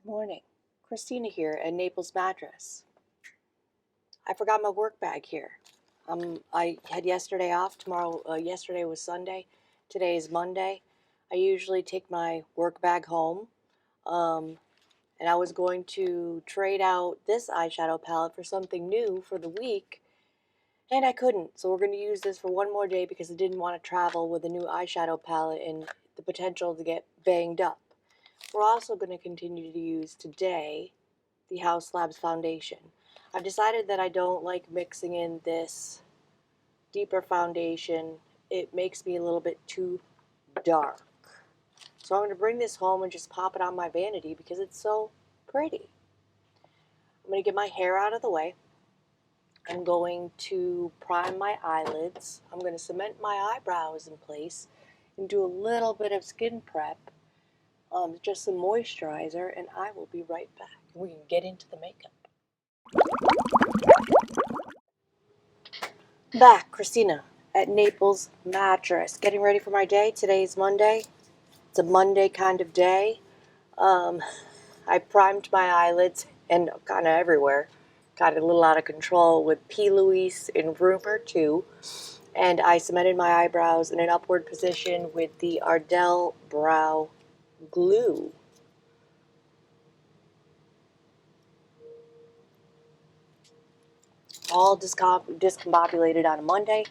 Morning. Christina here at Naples Mattress. I forgot my work bag here. I had yesterday off. Yesterday was Sunday. Today is Monday. I usually take my work bag home. And I was going to trade out this eyeshadow palette for something new for the week. And I couldn't. So we're going to use this for one more day because I didn't want to travel with a new eyeshadow palette and the potential to get banged up. We're also going to continue to use today the House Labs foundation. I've decided that I don't like mixing in this deeper foundation. It makes me a little bit too dark. So I'm going to bring this home and just pop it on my vanity because it's so pretty. I'm going to get my hair out of the way. I'm going to prime my eyelids. I'm going to cement my eyebrows in place and do a little bit of skin prep. Just some moisturizer, and I will be right back. We can get into the makeup. Back, Christina at Naples Mattress. Getting ready for my day. Today's Monday. It's a Monday kind of day. I primed my eyelids and kind of everywhere. Got a little out of control with P. Louise in Rumor 2. And I cemented my eyebrows in an upward position with the Ardell Brow Glue. All discombobulated on a Monday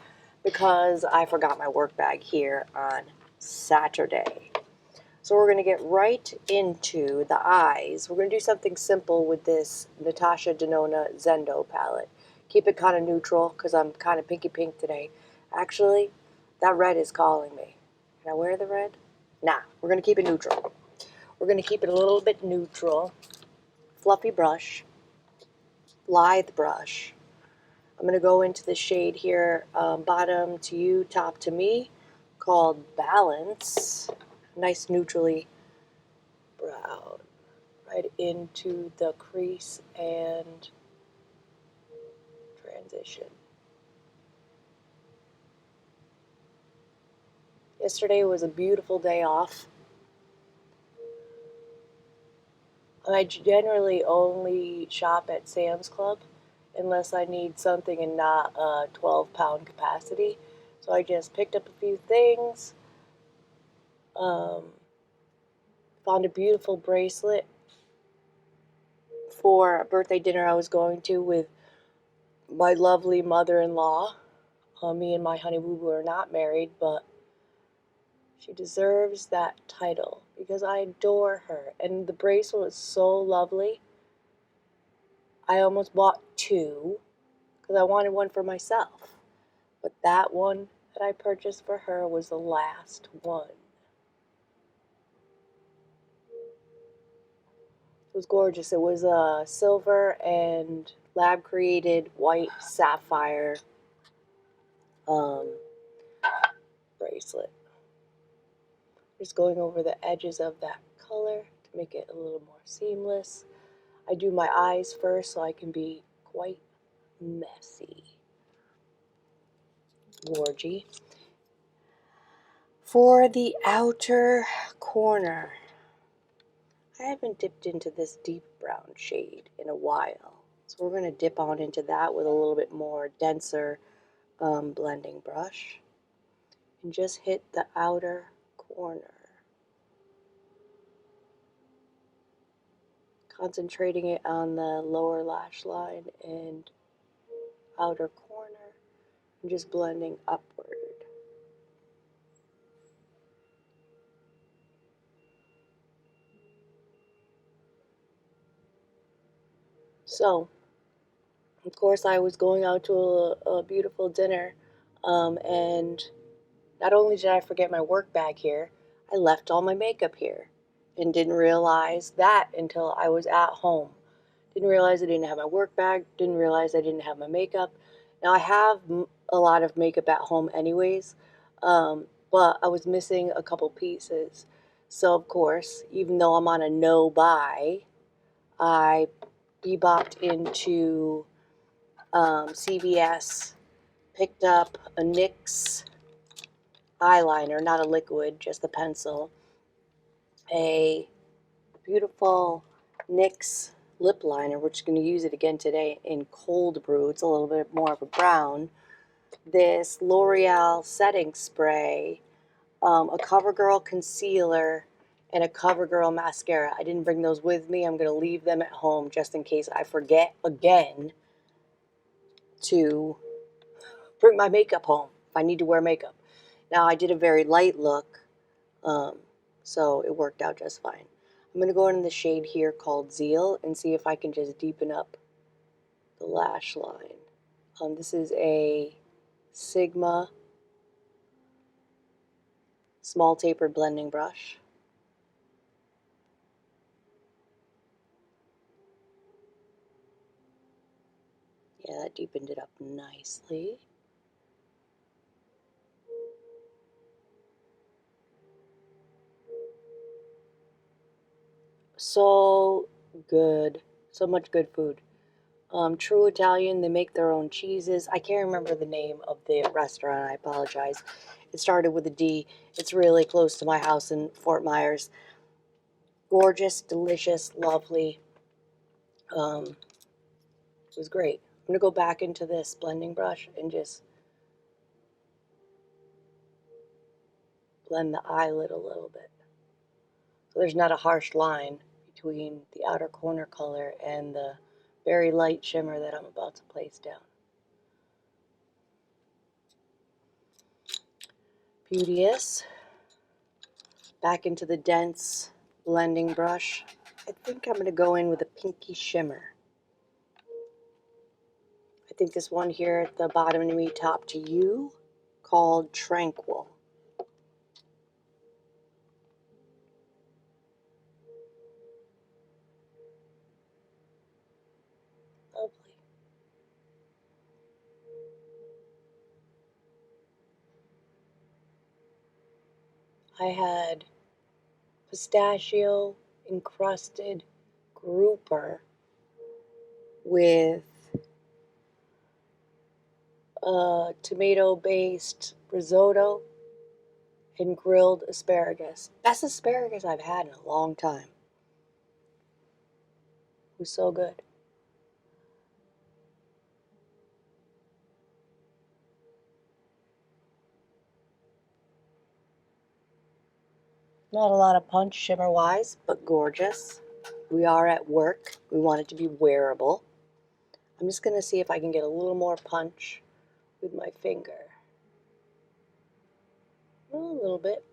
because I forgot my work bag here on Saturday. So we're going to get right into the eyes. We're going to do something simple with this Natasha Denona Zendo palette. Keep it kind of neutral because I'm kind of pinky pink today. Actually, that red is calling me. Can I wear the red? Nah, we're going to keep it neutral. We're going to keep it a little bit neutral. Fluffy brush. Lithe brush. I'm going to go into the shade here, bottom to you, top to me, called Balance. Nice neutrally brown. Right into the crease and transition. Yesterday was a beautiful day off. I generally only shop at Sam's Club unless I need something in not a 12-pound capacity. So I just picked up a few things. Found a beautiful bracelet for a birthday dinner I was going to with my lovely mother-in-law. Me and my honey boo boo are not married, but she deserves that title because I adore her. And the bracelet was so lovely. I almost bought two because I wanted one for myself. But that one that I purchased for her was the last one. It was gorgeous. It was a silver and lab-created white sapphire bracelet. Just going over the edges of that color to make it a little more seamless. I do my eyes first so I can be quite messy. Gorgy. For the outer corner, I haven't dipped into this deep brown shade in a while. So we're going to dip on into that with a little bit more denser blending brush. And just hit the outer corner. Concentrating it on the lower lash line and outer corner. And just blending upward. So, of course, I was going out to a beautiful dinner, and not only did I forget my work bag here, I left all my makeup here and didn't realize that until I was at home. Didn't realize I didn't have my work bag, didn't realize I didn't have my makeup. Now, I have a lot of makeup at home anyways, but I was missing a couple pieces. So, of course, even though I'm on a no-buy, I bebopped into CVS, picked up a NYX eyeliner, not a liquid, just a pencil, a beautiful NYX lip liner. We're just going to use it again today in Cold Brew. It's a little bit more of a brown. This L'Oreal setting spray, a CoverGirl concealer, and a CoverGirl mascara. I didn't bring those with me. I'm going to leave them at home just in case I forget again to bring my makeup home if I need to wear makeup. Now, I did a very light look, so it worked out just fine. I'm going to go in the shade here called Zeal and see if I can just deepen up the lash line. This is a Sigma small tapered blending brush. Yeah, that deepened it up nicely. So good. So much good food. True Italian, they make their own cheeses. I can't remember the name of the restaurant. I apologize. It started with a D. It's really close to my house in Fort Myers. Gorgeous, delicious, lovely. It was great. I'm going to go back into this blending brush and just blend the eyelid a little bit. So there's not a harsh line between the outer corner color and the very light shimmer that I'm about to place down. Beauteous. Back into the dense blending brush. I think I'm going to go in with a pinky shimmer. I think this one here at the bottom to me, top to you, called Tranquil. Lovely. I had pistachio encrusted grouper with tomato-based risotto and grilled asparagus. Best asparagus I've had in a long time. It was so good. Not a lot of punch shimmer-wise, but gorgeous. We are at work. We want it to be wearable. I'm just going to see if I can get a little more punch with my finger. A little bit.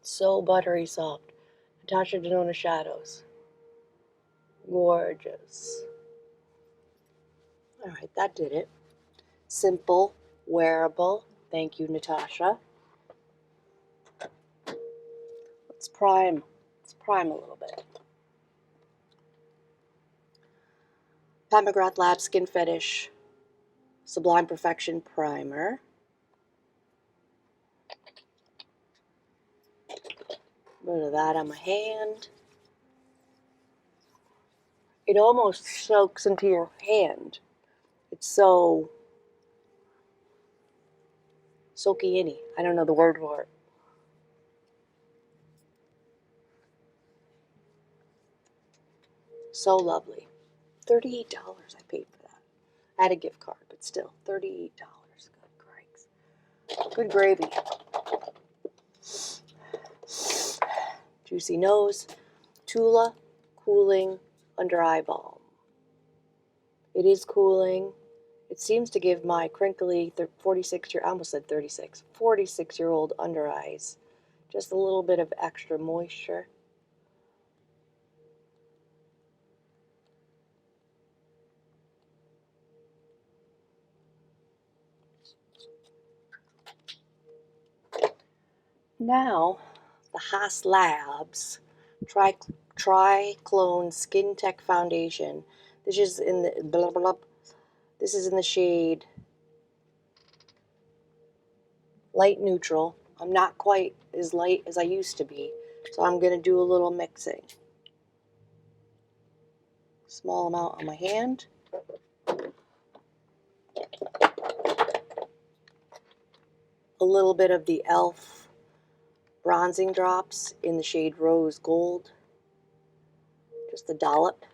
So buttery soft. Natasha Denona Shadows. Gorgeous. Alright, that did it. Simple, wearable. Thank you, Natasha. Let's prime. Let's prime a little bit. Pat McGrath Lab Skin Fetish Sublime Perfection Primer. A bit of that on my hand. It almost soaks into your hand. It's so soaky-inny. I don't know the word for it. So lovely. $38 I paid for that. I had a gift card, but still, $38. Good gravy. Juicy Nose, Tula Cooling Under Eye Balm. It is cooling. It seems to give my crinkly 46-year, I almost said 36, 46-year-old under eyes just a little bit of extra moisture. Now, the Haas Labs Tri-Clone Skin Tech Foundation. This is in the blah, blah, blah. This is in the shade light neutral. I'm not quite as light as I used to be, so I'm going to do a little mixing. Small amount on my hand. A little bit of the e.l.f. bronzing drops in the shade Rose Gold. Just a dollop.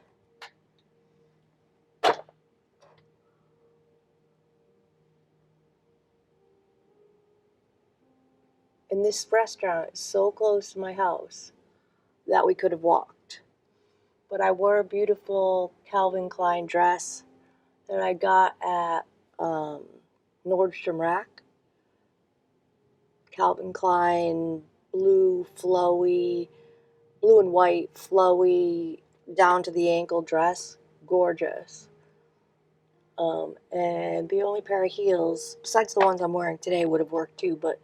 And this restaurant is so close to my house that we could have walked. But I wore a beautiful Calvin Klein dress that I got at Nordstrom Rack. Calvin Klein blue and white flowy down to the ankle dress. Gorgeous. And the only pair of heels, besides the ones I'm wearing today, would have worked too, but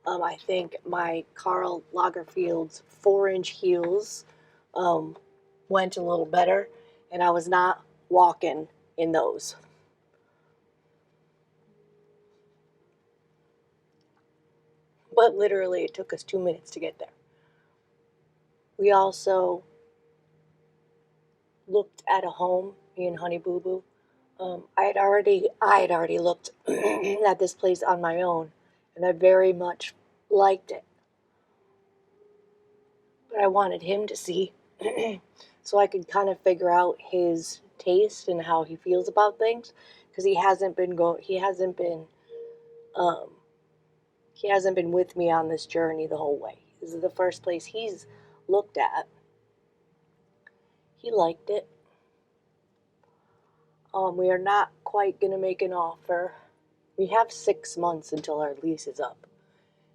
I think my Karl Lagerfeld's 4-inch heels went a little better, and I was not walking in those. But literally, it took us 2 minutes to get there. We also looked at a home, me and Honey Boo Boo. I had already looked at this place on my own, and I very much liked it. But I wanted him to see, so I could kind of figure out his taste and how he feels about things, because he hasn't been with me on this journey the whole way. This is the first place he's looked at. He liked it. We are not quite going to make an offer. We have 6 months until our lease is up.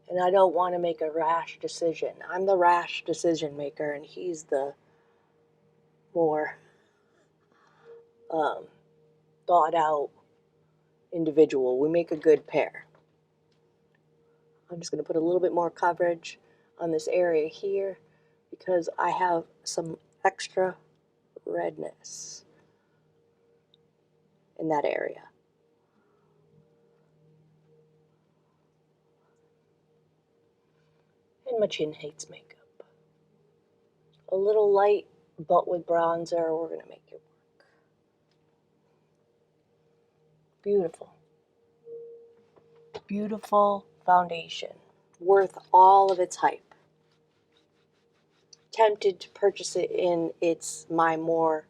And I don't want to make a rash decision. I'm the rash decision maker, and he's the more thought out individual. We make a good pair. I'm just going to put a little bit more coverage on this area here because I have some extra redness in that area. And my chin hates makeup. A little light, but with bronzer, we're going to make it work. Beautiful. Beautiful foundation. Worth all of its hype. Tempted to purchase it in my more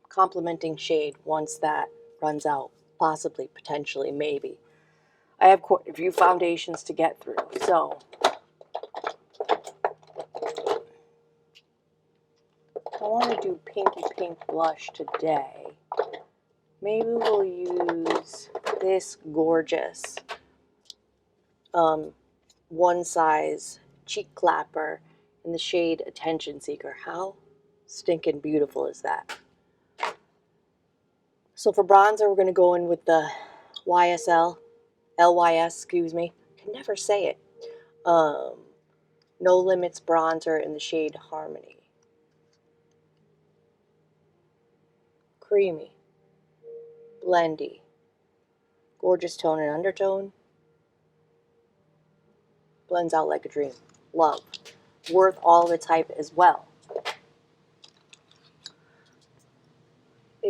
complementing shade once that runs out. Possibly, potentially, maybe. I have quite a few foundations to get through, so I want to do pinky pink blush today. Maybe we'll use this gorgeous one size cheek clapper in the shade Attention Seeker. How stinking beautiful is that? So for bronzer, we're going to go in with the LYS, excuse me. I can never say it. No Limits bronzer in the shade Harmony. Creamy. Blendy. Gorgeous tone and undertone. Blends out like a dream. Love. Worth all of its hype as well.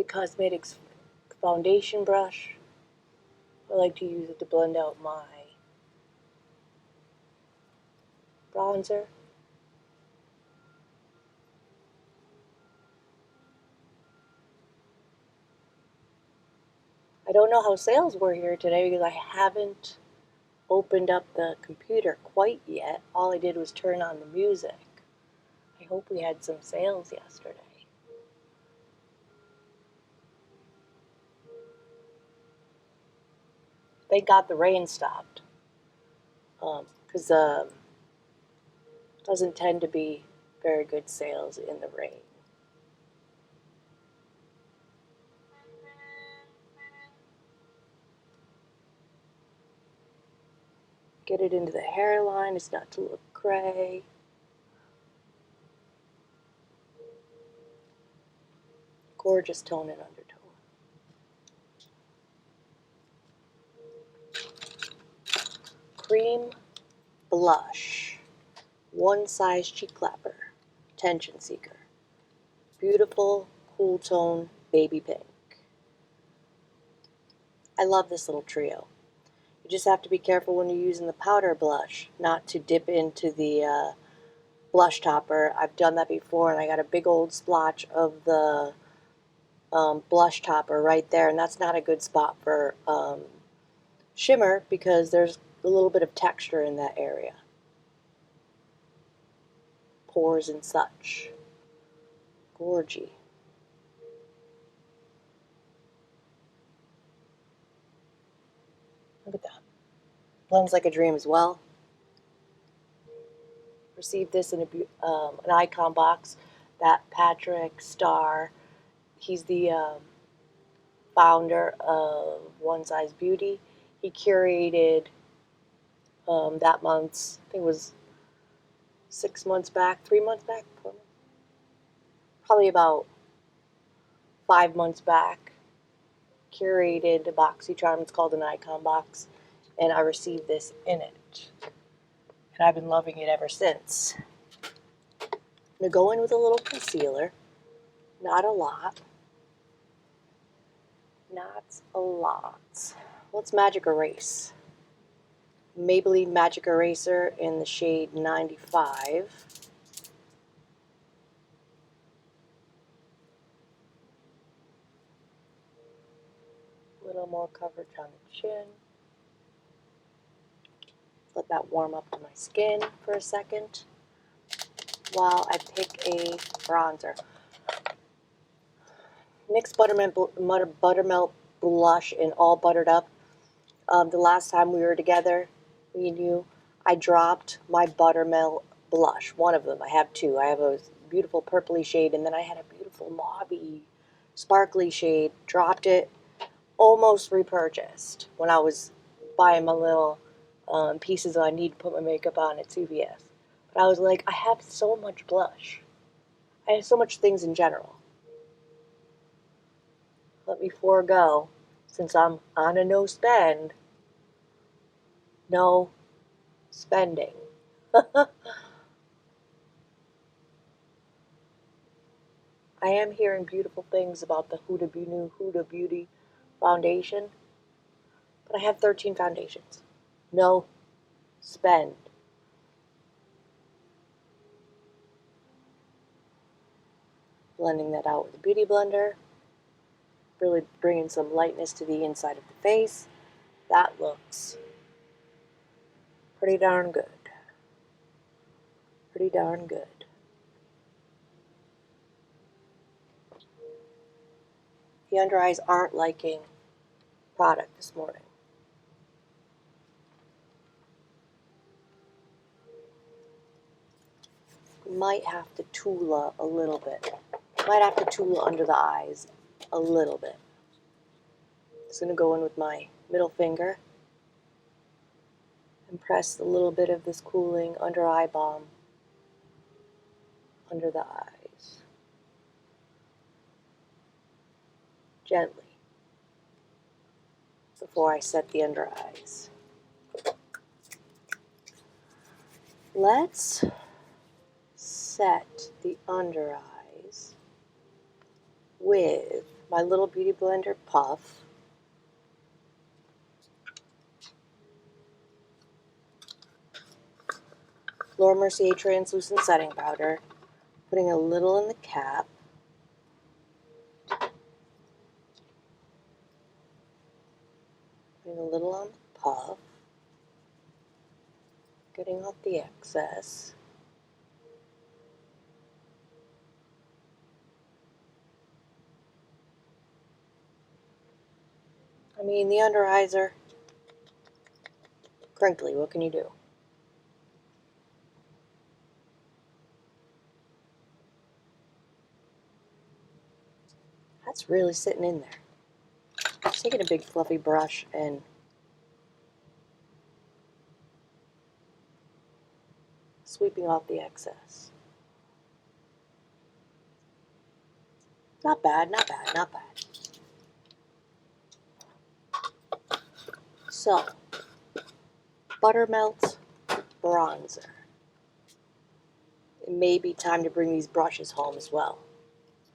Zeesea Cosmetics foundation brush. I like to use it to blend out my bronzer. I don't know how sales were here today because I haven't opened up the computer quite yet. All I did was turn on the music. I hope we had some sales yesterday. Thank God the rain stopped. Because doesn't tend to be very good sales in the rain. Get it into the hairline. It's not to look gray. Gorgeous tone and undertone. Cream blush. One size cheek clapper. Attention Seeker. Beautiful, cool tone, baby pink. I love this little trio. You just have to be careful when you're using the powder blush, not to dip into the blush topper. I've done that before, and I got a big old splotch of the blush topper right there, and that's not a good spot for shimmer because there's a little bit of texture in that area. Pores and such. Gorgy. Look at that. Blends like a dream as well. Received this in an icon box that Patrick Starr, he's the founder of One Size Beauty. He curated that month's, I think it was 6 months back, 3 months back, 4 months, probably about 5 months back, curated a BoxyCharm. It's called an icon box, and I received this in it. And I've been loving it ever since. I'm going to go in with a little concealer. Not a lot. Not a lot. Let's Magic Erase. Maybelline Magic Eraser in the shade 95. A little more coverage on the chin. Let that warm up to my skin for a second while I pick a bronzer. NYX Buttermelt Blush in All Buttered Up. The last time we were together, me and you, I dropped my Buttermelt blush. One of them. I have two. I have a beautiful purpley shade, and then I had a beautiful mauvey, sparkly shade. Dropped it. Almost repurchased when I was buying my little pieces I need to put my makeup on at CVS. But I was like, I have so much blush. I have so much things in general. Let me forego, since I'm on a no spend, no spending. I am hearing beautiful things about the new Huda Beauty foundation, but I have 13 foundations. No spend. Blending that out with a beauty blender. Really bringing some lightness to the inside of the face. That looks pretty darn good. Pretty darn good. The under eyes aren't liking product this morning. Might have to Tula a little bit. Might have to Tula under the eyes a little bit. Just going to go in with my middle finger and press a little bit of this cooling under eye balm under the eyes. Gently. Before I set the under eyes. Let's set the under eyes with my little beauty blender puff. Laura Mercier translucent setting powder. Putting a little in the cap. Putting a little on the puff. Getting out the excess. I mean, the under eyes are crinkly. What can you do? That's really sitting in there. Just taking a big fluffy brush and sweeping off the excess. Not bad, not bad, not bad. So, Buttermelt bronzer. It may be time to bring these brushes home as well.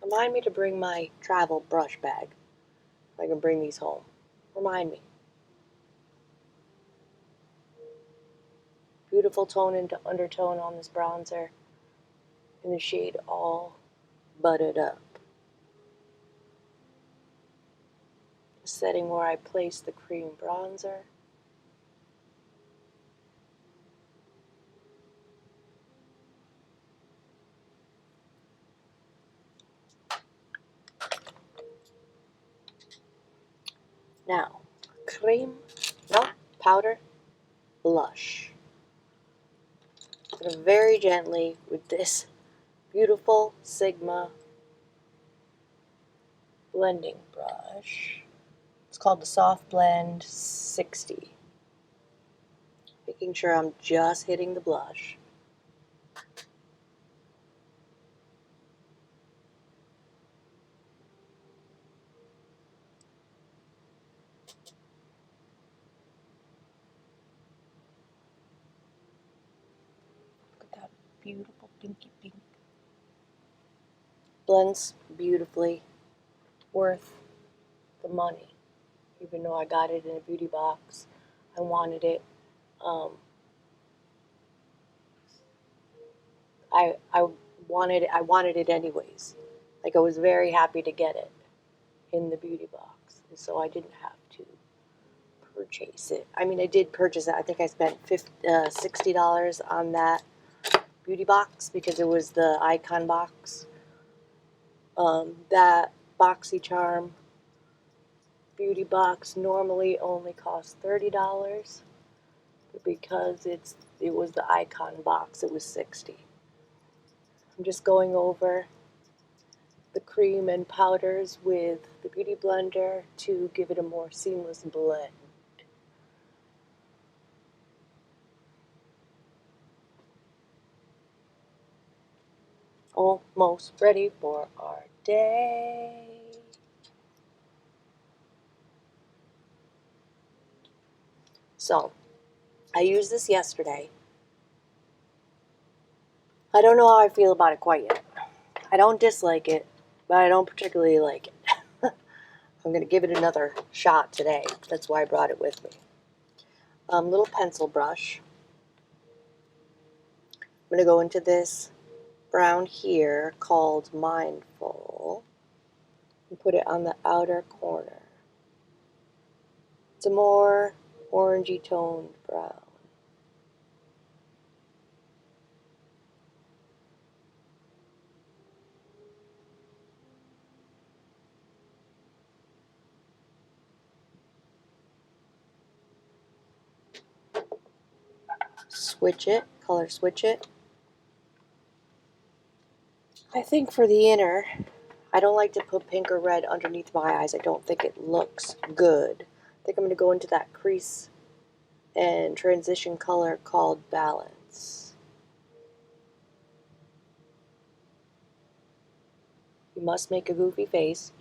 Remind me to bring my travel brush bag. If I can bring these home. Remind me. Beautiful tone into undertone on this bronzer. in the shade All Buttered Up. The setting where I place the cream bronzer. Now, cream, no, powder, blush. Very gently with this beautiful Sigma blending brush. It's called the Soft Blend 60. Making sure I'm just hitting the blush. Look at that beautiful pinky pink. Blends beautifully. Worth the money. Even though I got it in a beauty box, I wanted it. I wanted it anyways. Like, I was very happy to get it in the beauty box, and so I didn't have to purchase it. I mean, I did purchase it. I think I spent $60 on that beauty box because it was the icon box. That BoxyCharm beauty box normally only costs $30, but because it was the icon box, it was $60. I'm just going over the cream and powders with the Beauty Blender to give it a more seamless blend. Almost ready for our day. So, I used this yesterday. I don't know how I feel about it quite yet. I don't dislike it, but I don't particularly like it. I'm going to give it another shot today. That's why I brought it with me. Little pencil brush. I'm going to go into this brown here called Mindful and put it on the outer corner. It's a more orangey toned brown. Switch it, color switch it. I think for the inner, I don't like to put pink or red underneath my eyes. I don't think it looks good. I think I'm going to go into that crease and transition color called Balance. You must make a goofy face.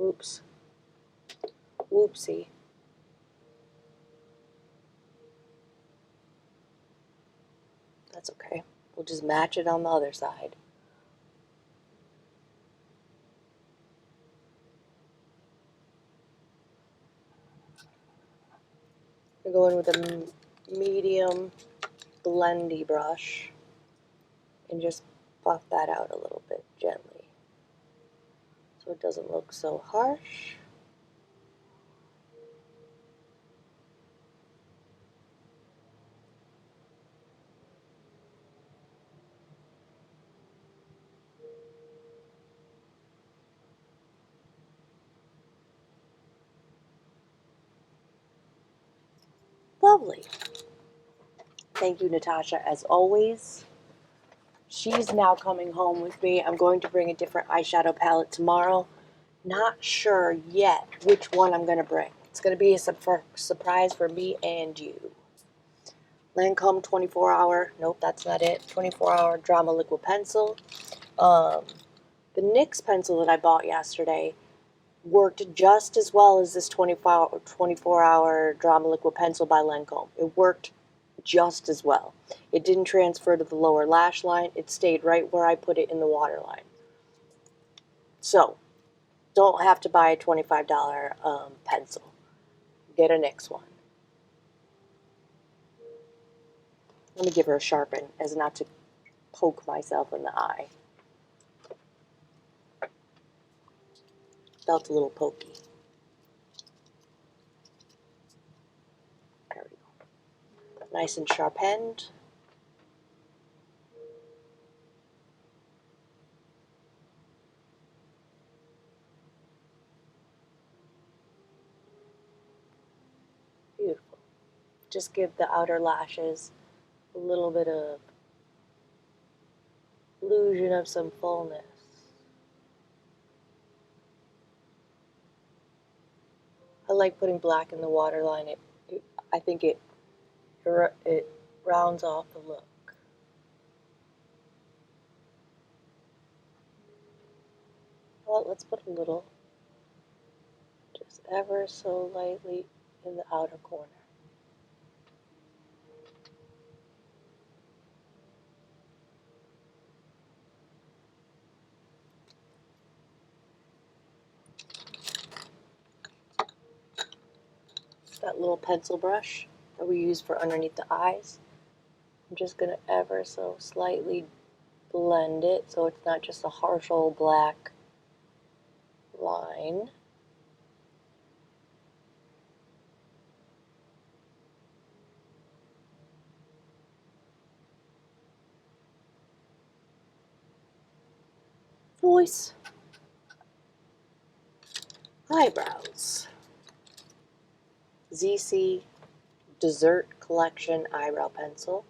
Oops. Whoopsie. That's okay. We'll just match it on the other side. I'm going to go in with a medium blendy brush and just buff that out a little bit gently so it doesn't look so harsh. Lovely. Thank you, Natasha, as always. She's now coming home with me. I'm going to bring a different eyeshadow palette tomorrow. Not sure yet which one I'm going to bring. It's going to be a surprise for me and you. Lancome 24-hour, nope, that's not it, 24-hour Drama Liquid Pencil. The NYX pencil that I bought yesterday worked just as well as this 24-hour Drama Liquid Pencil by Lancome. It worked just as well. It didn't transfer to the lower lash line. It stayed right where I put it in the waterline. So, don't have to buy a $25 pencil. get a next one. Let me give her a sharpen as not to poke myself in the eye. Felt a little pokey. There we go. Nice and sharpened. Beautiful. Just give the outer lashes a little bit of illusion of some fullness. I like putting black in the waterline. I think it rounds off the look. Well, let's put a little, just ever so lightly in the outer corner. That little pencil brush that we use for underneath the eyes. I'm just going to ever so slightly blend it so it's not just a harsh old black line. Voice. Eyebrows. Zeesea Dessert Collection Eyebrow Pencil.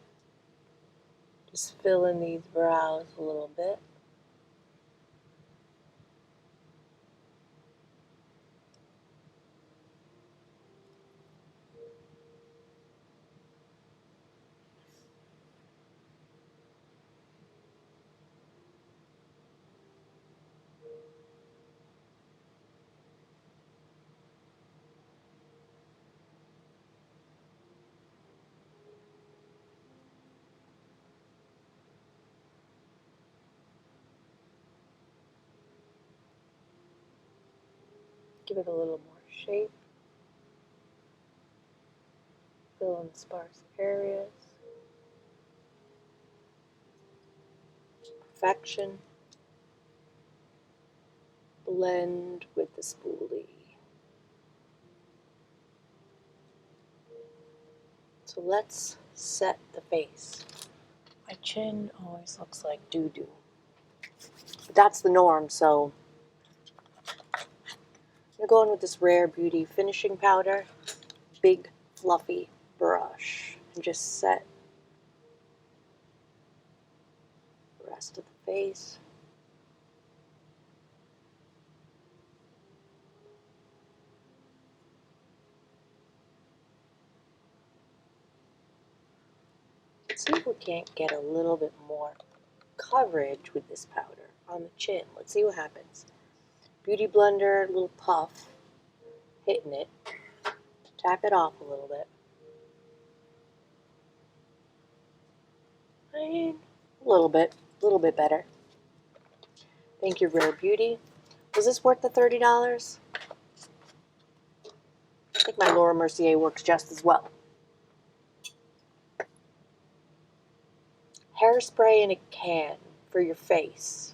Just fill in these brows a little bit. Give it a little more shape. Fill in sparse areas. Perfection. Blend with the spoolie. So let's set the face. My chin always looks like doo-doo. But that's the norm, so I'm going with this Rare Beauty finishing powder, big fluffy brush, and just set the rest of the face. Let's see if we can't get a little bit more coverage with this powder on the chin. Let's see what happens. Beauty blender, little puff, hitting it. Tap it off a little bit. A little bit better. Thank you, Rare Beauty. Was this worth the $30? I think my Laura Mercier works just as well. Hairspray in a can for your face.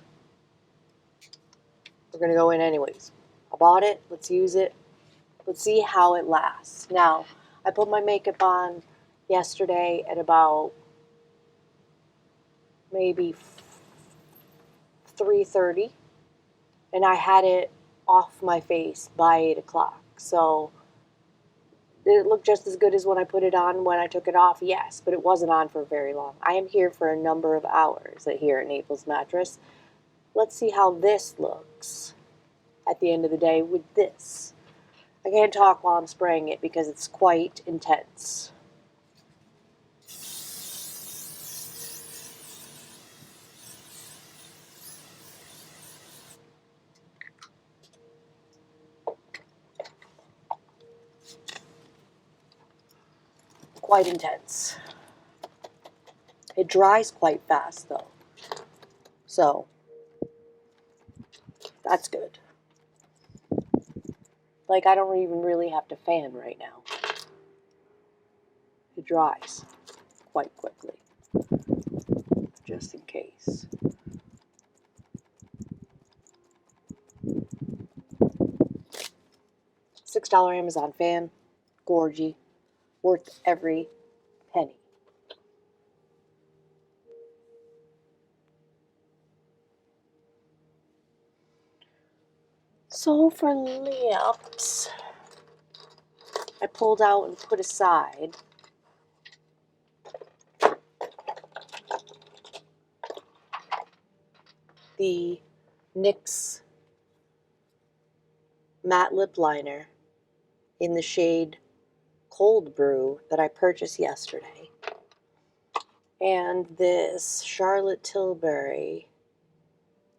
We're going to go in anyways. I bought it. Let's use it. Let's see how it lasts. Now, I put my makeup on yesterday at about maybe 3:30, and I had it off my face by 8 o'clock. So, did it look just as good as when I put it on when I took it off? Yes, but it wasn't on for very long. I am here for a number of hours here at Naples Mattress. Let's see how this looks at the end of the day with this. I can't talk while I'm spraying it because it's quite intense. Quite intense. It dries quite fast though. So, that's good. Like, I don't even really have to fan right now. it dries quite quickly, just in case. $6 Amazon fan, gorgy, worth every penny. So for lips, I pulled out and put aside the NYX matte lip liner in the shade Cold Brew that I purchased yesterday, and this Charlotte Tilbury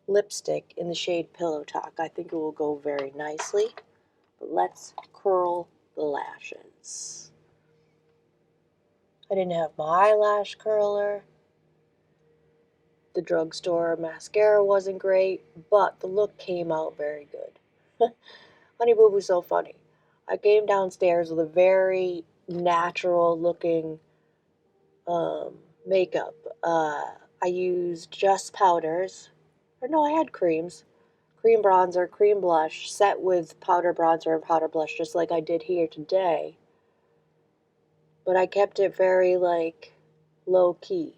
lipstick in the shade Pillow Talk. I think it will go very nicely, but let's curl the lashes. I didn't have my eyelash curler. The drugstore mascara wasn't great, but the look came out very good. Honey Boo Boo's so funny. I came downstairs with a very natural looking makeup. I used just powders. Or no, I had creams. Cream bronzer, cream blush, set with powder bronzer and powder blush, just like I did here today. But I kept it very, like, low key.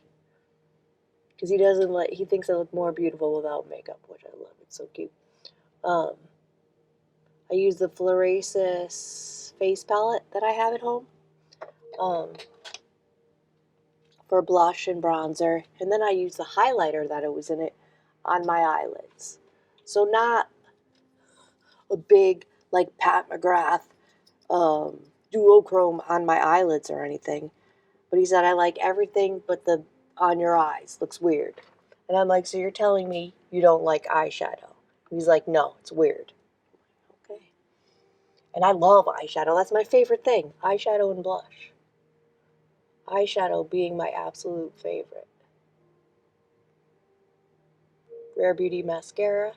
Because he thinks I look more beautiful without makeup, which I love. It's so cute. I use the Florasis face palette that I have at home for blush and bronzer. And then I use the highlighter that it was in it on my eyelids. So not a big, like, Pat McGrath duochrome on my eyelids or anything. But he said, I like everything but the on your eyes. Looks weird. And I'm like, so you're telling me you don't like eyeshadow? He's like, no, it's weird. Okay. And I love eyeshadow. That's my favorite thing. Eyeshadow and blush. Eyeshadow being my absolute favorite. Rare Beauty mascara.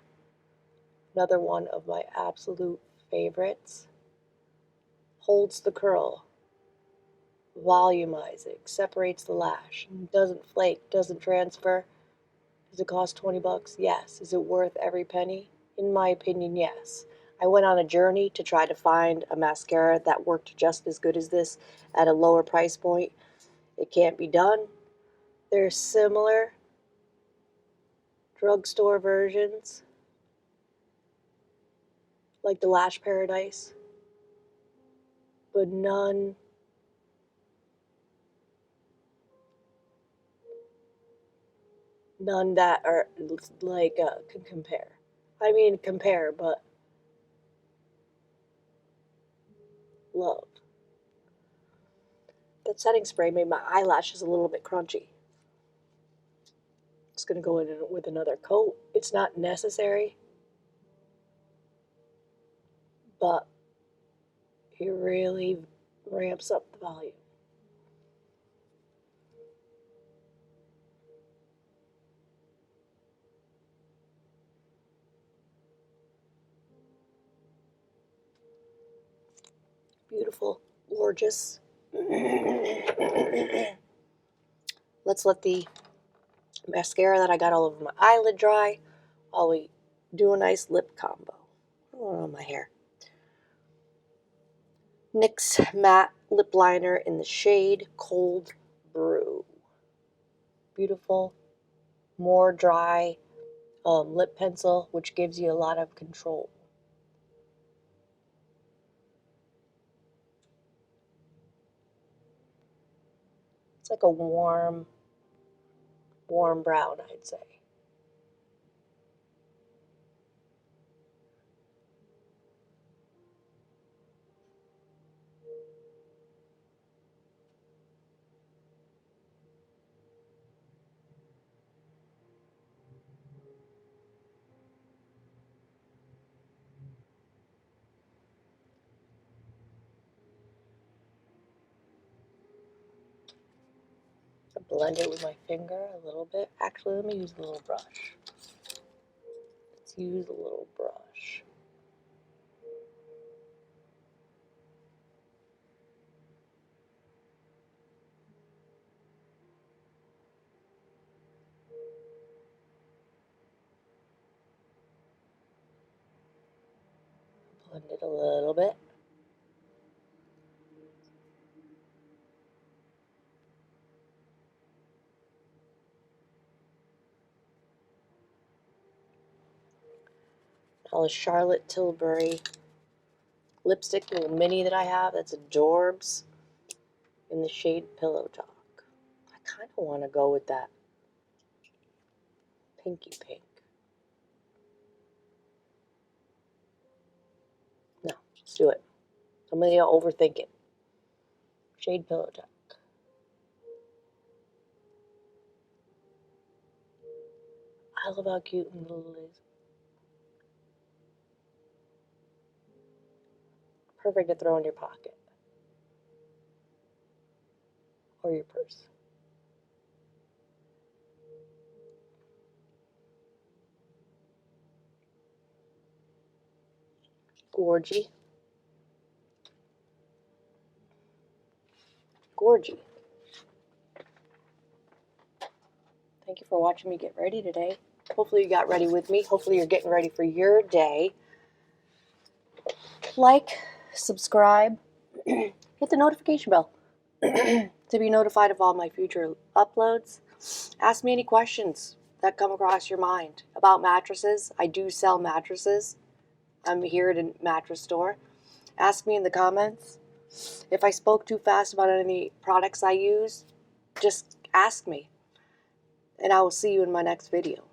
Another one of my absolute favorites. Holds the curl. Volumizing. Separates the lash. Doesn't flake. Doesn't transfer. Does it cost 20 bucks? Yes. Is it worth every penny? In my opinion, yes. I went on a journey to try to find a mascara that worked just as good as this at a lower price point. It can't be done. They're similar drugstore versions, like the Lash Paradise, but none that are like can compare. I mean, compare, but love. That setting spray made my eyelashes a little bit crunchy. It's going to go in with another coat. It's not necessary, but it really ramps up the volume. Beautiful, gorgeous. Let's let the mascara that I got all over my eyelid dry while we do a nice lip combo. Oh, on my hair. NYX matte lip liner in the shade Cold Brew. Beautiful, more dry lip pencil, which gives you a lot of control. It's like a warm brown, I'd say. Blend it with my finger a little bit. Actually, let me use a little brush. Let's use a little brush. Blend it a little bit. Now a Charlotte Tilbury lipstick, little mini that I have. That's Adorbs in the shade Pillow Talk. I kind of want to go with that pinky pink. No, let's do it. I'm going to overthink it. Shade Pillow Talk. I love how cute and little it is. Perfect to throw in your pocket. Or your purse. Gorgy. Gorgy. Thank you for watching me get ready today. Hopefully you got ready with me. Hopefully you're getting ready for your day. Like, subscribe, hit the notification bell to be notified of all my future uploads. Ask me any questions that come across your mind about mattresses. I do sell mattresses. I'm here at a mattress store. Ask me in the comments. If I spoke too fast about any products I use, just ask me. And I will see you in my next video.